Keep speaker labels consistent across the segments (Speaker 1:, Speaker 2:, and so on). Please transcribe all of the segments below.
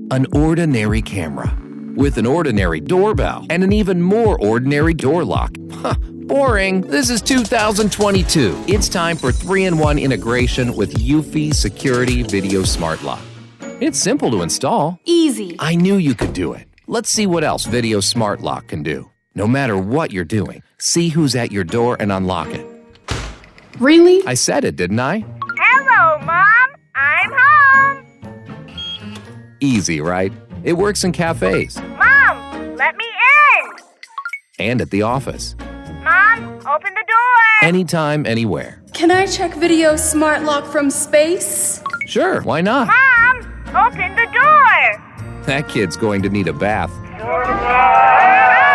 Speaker 1: An ordinary camera with an ordinary doorbell and an even more ordinary door lock. Boring. This is 2022. It's time for 3-in-1 integration with Eufy Security Video Smart Lock. It's simple to install.
Speaker 2: Easy.
Speaker 1: I knew you could do it. Let's see what else Video Smart Lock can do. No matter what you're doing, see who's at your door and unlock it.
Speaker 2: Really?
Speaker 1: I said it, didn't I?
Speaker 3: Hello, Mom. I'm home.
Speaker 1: Easy, right? It works in cafes.
Speaker 3: Mom, let me in.
Speaker 1: And at the office.
Speaker 3: Mom, open the door.
Speaker 1: Anytime, anywhere.
Speaker 2: Can I check Video Smart Lock from space?
Speaker 1: Sure, why not?
Speaker 3: Mom, open the door.
Speaker 1: That kid's going to need a bath.
Speaker 3: Surprise!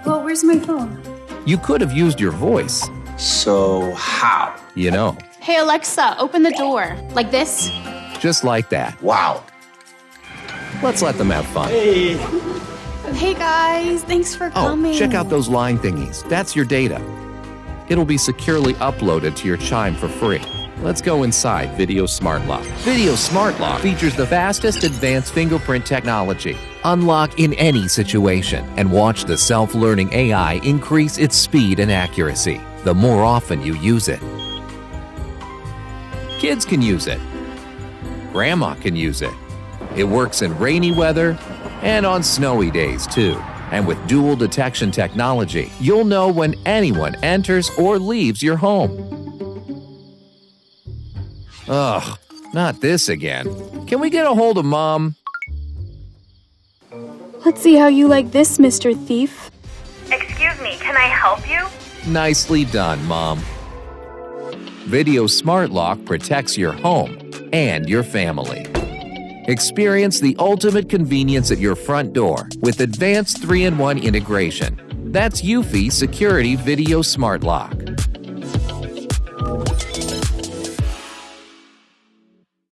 Speaker 2: Well, where's my phone?
Speaker 1: You could have used your voice.
Speaker 4: So how?
Speaker 1: You know,
Speaker 5: Hey Alexa, open the door. Like this?
Speaker 1: just like that.
Speaker 4: Wow.
Speaker 1: Let's let them have fun.
Speaker 5: Hey guys, thanks for
Speaker 1: Oh,
Speaker 5: coming.
Speaker 1: check out those line thingies. That's your data. It'll be securely uploaded to your Chime for free. Let's go inside Video Smart Lock. Video Smart Lock features the fastest advanced fingerprint technology. Unlock in any situation and watch the self-learning AI increase its speed and accuracy the more often you use it. Kids can use it. Grandma can use it. It works in rainy weather and on snowy days too. And with dual detection technology, you'll know when anyone enters or leaves your home. Ugh, not this again. Can we get a hold of Mom?
Speaker 2: Let's see how you like this, Mr. Thief.
Speaker 3: Excuse me, can I help you?
Speaker 1: Nicely done, Mom. Video Smart Lock protects your home and your family. Experience the ultimate convenience at your front door with advanced 3-in-1 integration. That's Eufy Security Video Smart Lock.